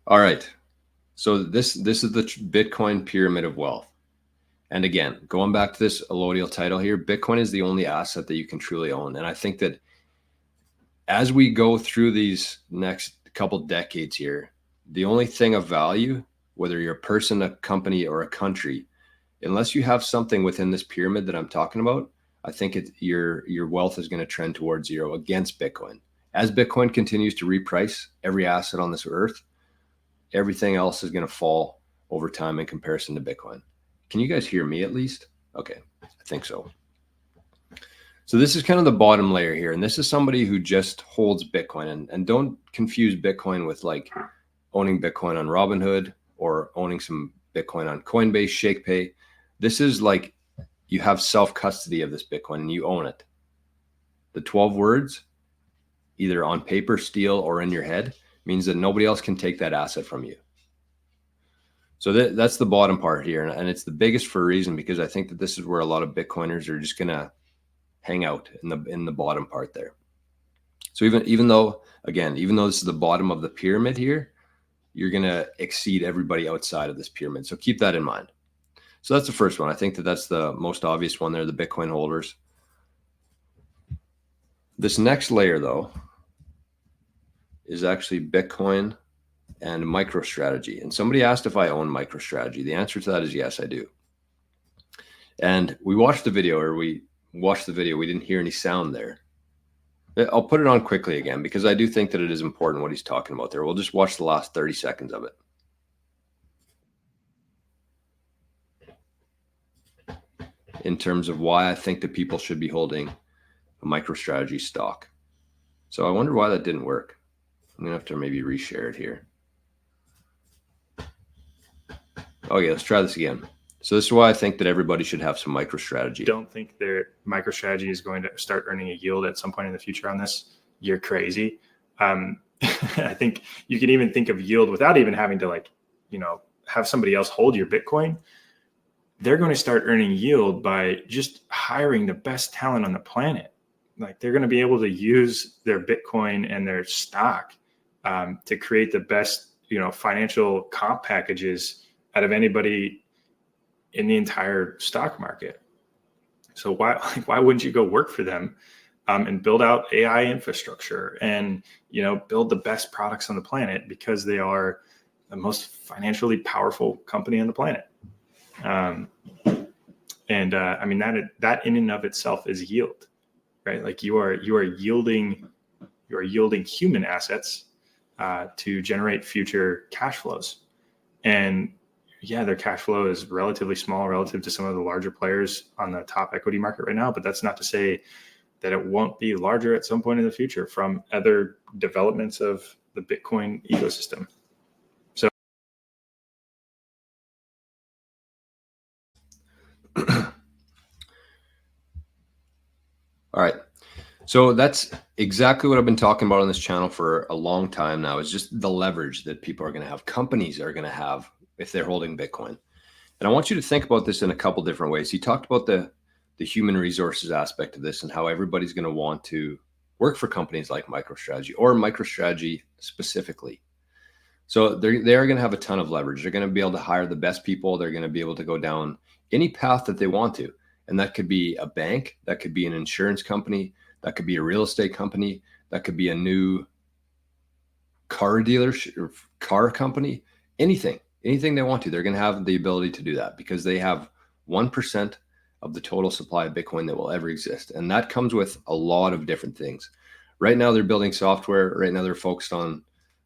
All right. So this is the Bitcoin pyramid of wealth. And again, going back to this allodial title here, Bitcoin is the only asset that you can truly own. And I think that as we go through these next couple decades here, the only thing of value, whether you're a person, a company, or a country, unless you have something within this pyramid that I'm talking about, I think your wealth is going to trend towards zero against Bitcoin. As Bitcoin continues to reprice every asset on this earth, everything else is going to fall over time in comparison to Bitcoin. Can you guys hear me at least? Okay, I think so. So this is kind of the bottom layer here. And this is somebody who just holds Bitcoin. And don't confuse Bitcoin with like owning Bitcoin on Robinhood or owning some Bitcoin on Coinbase, ShakePay. This is like you have self-custody of this Bitcoin and you own it. The 12 words, either on paper, steel, or in your head, means that nobody else can take that asset from you. So that's the bottom part here. And it's the biggest for a reason, because I think that this is where a lot of Bitcoiners are just going to hang out in the bottom part there. So even though this is the bottom of the pyramid here, you're going to exceed everybody outside of this pyramid. So keep that in mind. So that's the first one. I think that that's the most obvious one there, the Bitcoin holders. This next layer, though, is actually Bitcoin and MicroStrategy. And somebody asked if I own MicroStrategy. The answer to that is yes, I do. And we watched the video, we didn't hear any sound there. I'll put it on quickly again, because I do think that it is important what he's talking about there. We'll just watch the last 30 seconds of it. In terms of why I think that people should be holding a MicroStrategy stock. So I wonder why that didn't work. I'm gonna have to maybe reshare it here. Okay, let's try this again. So this is why I think that everybody should have some MicroStrategy. Don't think their MicroStrategy is going to start earning a yield at some point in the future on this. You're crazy. I think you can even think of yield without even having to have somebody else hold your Bitcoin. They're going to start earning yield by just hiring the best talent on the planet. Like, they're going to be able to use their Bitcoin and their stock to create the best, financial comp packages out of anybody in the entire stock market. So why wouldn't you go work for them and build out AI infrastructure and, build the best products on the planet, because they are the most financially powerful company on the planet. I mean, that in and of itself is yield, right? Like you are yielding human assets to generate future cash flows. And yeah, their cash flow is relatively small relative to some of the larger players on the top equity market right now, but that's not to say that it won't be larger at some point in the future from other developments of the Bitcoin ecosystem. So, all right. So that's exactly what I've been talking about on this channel for a long time now, is just the leverage that people are going to have, companies are going to have if they're holding Bitcoin. And I want you to think about this in a couple different ways. He talked about the human resources aspect of this and how everybody's going to want to work for companies like MicroStrategy, or MicroStrategy specifically. So they are going to have a ton of leverage. They're going to be able to hire the best people. They're going to be able to go down any path that they want to. And that could be a bank, that could be an insurance company, that could be a real estate company, that could be a new car dealership or car company, anything they want to. They're going to have the ability to do that because they have 1% of the total supply of Bitcoin that will ever exist. And that comes with a lot of different things. Right now, they're building software. Right now, they're focused on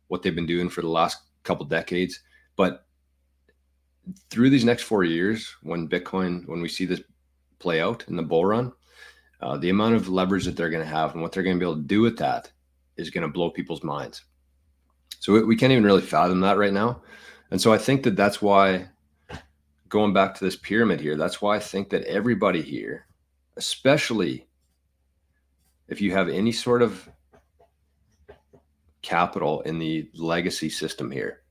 what they've been doing for the last couple decades. But through these next 4 years, when we see this play out in the bull run, the amount of leverage that they're going to have and what they're going to be able to do with that is going to blow people's minds. So we can't even really fathom that right now. And so I think that that's why, going back to this pyramid here, that's why I think that everybody here, especially if you have any sort of capital in the legacy system here,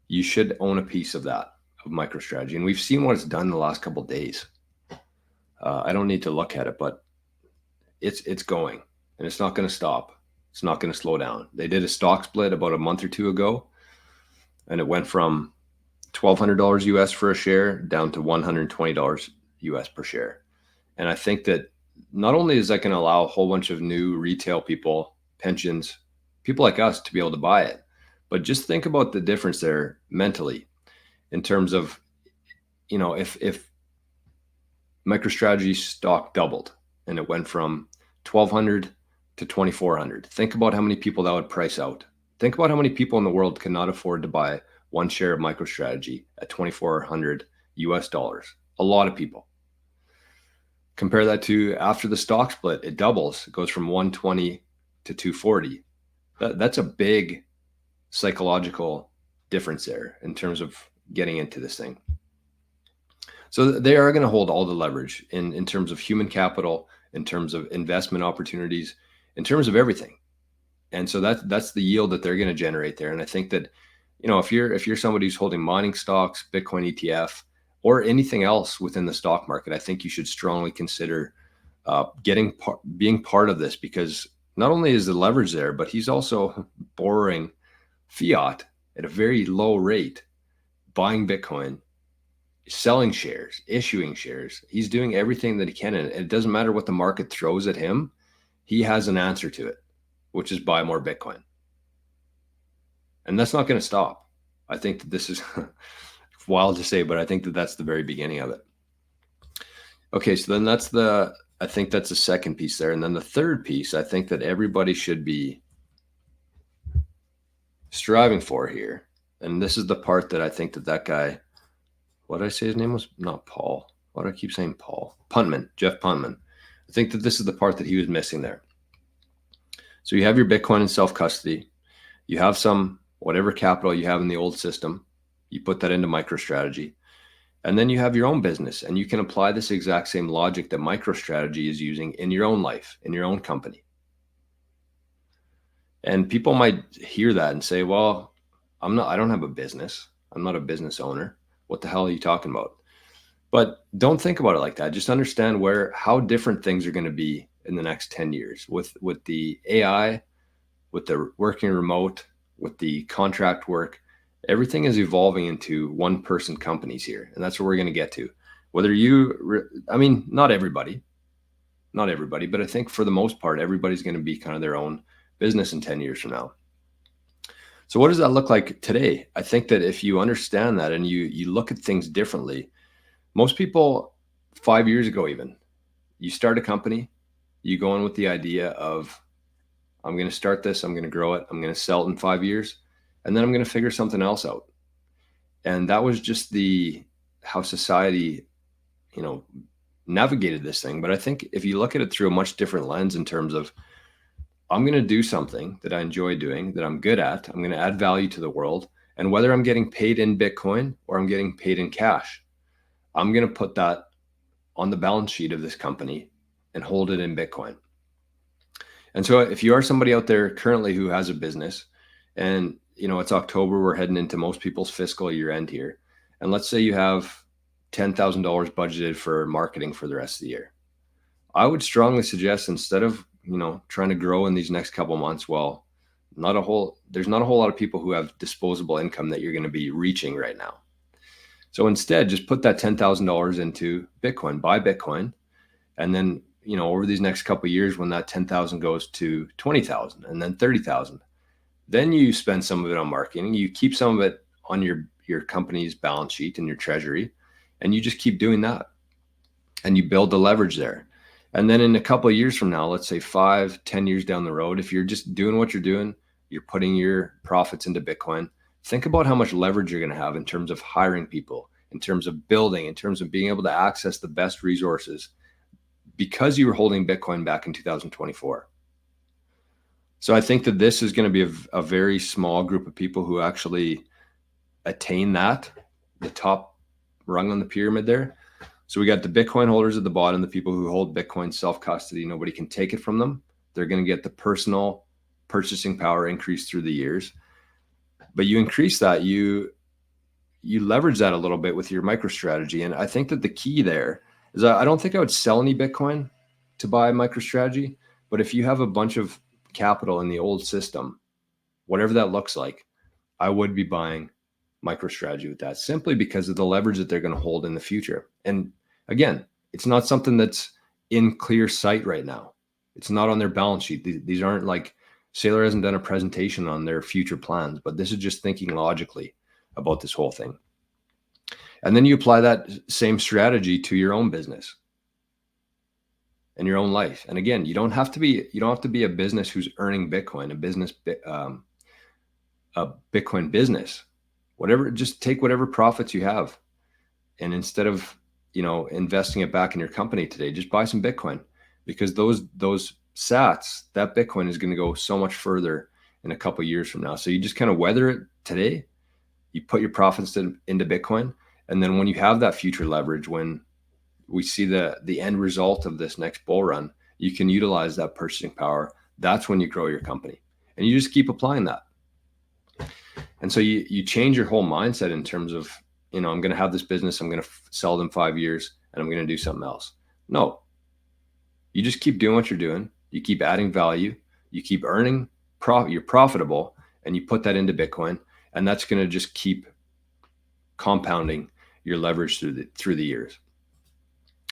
you should own a piece of that, of MicroStrategy. And we've seen what it's done in the last couple of days. I don't need to look at it, but it's going, and it's not going to stop. It's not going to slow down. They did a stock split about a month or two ago. and it went from $1,200 US for a share down to $120 US per share. And I think that not only is that going to allow a whole bunch of new retail people, pensions, people like us to be able to buy it, but just think about the difference there mentally in terms of, if MicroStrategy stock doubled and it went from 1,200 to 2,400, think about how many people that would price out. Think about how many people in the world cannot afford to buy one share of MicroStrategy at 2,400 US dollars. A lot of people. Compare that to after the stock split, it doubles. It goes from 120 to 240. That's a big psychological difference there in terms of getting into this thing. So they are going to hold all the leverage in terms of human capital, in terms of investment opportunities, in terms of everything. And so that's the yield that they're going to generate there. And I think that, if you're somebody who's holding mining stocks, Bitcoin ETF, or anything else within the stock market, I think you should strongly consider being part of this, because not only is the leverage there, but he's also borrowing fiat at a very low rate, buying Bitcoin, selling shares, issuing shares. He's doing everything that he can, and it doesn't matter what the market throws at him. He has an answer to it, which is buy more Bitcoin. And that's not going to stop. I think that this is wild to say, but I think that that's the very beginning of it. Okay, so then I think that's the second piece there. And then the third piece, I think that everybody should be striving for here. And this is the part that I think that guy, what did I say his name was? Not Paul. Why do I keep saying Paul? Puntman, Jeff Puntman. I think that this is the part that he was missing there. So you have your Bitcoin in self-custody. You have some, whatever capital you have in the old system, you put that into MicroStrategy. And then you have your own business, and you can apply this exact same logic that MicroStrategy is using in your own life, in your own company. And people might hear that and say, well, I don't have a business. I'm not a business owner. What the hell are you talking about? But don't think about it like that. Just understand how different things are going to be in the next 10 years with the AI, with the working remote, with the contract work. Everything is evolving into one-person companies here, and that's what we're going to get to. Not everybody, but I think for the most part, everybody's going to be kind of their own business in 10 years from now. So what does that look like today? I think that if you understand that and you look at things differently, most people 5 years ago even, you start a company, you go in with the idea of, I'm going to start this, I'm going to grow it, I'm going to sell it in 5 years, and then I'm going to figure something else out. And that was just how society, navigated this thing. But I think if you look at it through a much different lens in terms of, I'm going to do something that I enjoy doing, that I'm good at, I'm going to add value to the world. And whether I'm getting paid in Bitcoin or I'm getting paid in cash, I'm going to put that on the balance sheet of this company and hold it in Bitcoin. And so if you are somebody out there currently who has a business, and it's October, we're heading into most people's fiscal year end here, and let's say you have $10,000 budgeted for marketing for the rest of the year, I would strongly suggest, instead of trying to grow in these next couple of months, there's not a whole lot of people who have disposable income that you're going to be reaching right now. So instead, just put that $10,000 into Bitcoin, buy Bitcoin, and then over these next couple of years, when that 10,000 goes to 20,000 and then 30,000, then you spend some of it on marketing. You keep some of it on your company's balance sheet and your treasury, and you just keep doing that, and you build the leverage there. And then in a couple of years from now, let's say 5-10 years down the road, if you're just doing what you're doing, you're putting your profits into Bitcoin, think about how much leverage you're going to have in terms of hiring people, in terms of building, in terms of being able to access the best resources, because you were holding Bitcoin back in 2024. So I think that this is going to be a very small group of people who actually attain that, the top rung on the pyramid there. So we got the Bitcoin holders at the bottom, the people who hold Bitcoin self-custody. Nobody can take it from them. They're going to get the personal purchasing power increase through the years. But you increase that, you leverage that a little bit with your MicroStrategy. And I think that the key there is, I don't think I would sell any Bitcoin to buy MicroStrategy. But if you have a bunch of capital in the old system, whatever that looks like, I would be buying MicroStrategy with that, simply because of the leverage that they're going to hold in the future. And again, it's not something that's in clear sight right now. It's not on their balance sheet. These aren't like, Saylor hasn't done a presentation on their future plans, but this is just thinking logically about this whole thing. And then you apply that same strategy to your own business and your own life. And again, you don't have to be a business who's earning Bitcoin, a Bitcoin business. Whatever, just take whatever profits you have, and instead of investing it back in your company today, just buy some Bitcoin, because those sats, that Bitcoin is going to go so much further in a couple of years from now. So you just kind of weather it today. You put your profits into Bitcoin, and then when you have that future leverage, when we see the end result of this next bull run, you can utilize that purchasing power. That's when you grow your company, and you just keep applying that. And so you change your whole mindset in terms of, I'm going to have this business, I'm going to sell it in 5 years, and I'm going to do something else. No, you just keep doing what you're doing. You keep adding value. You keep earning profit. You're profitable, and you put that into Bitcoin, and that's going to just keep compounding your leverage through the years.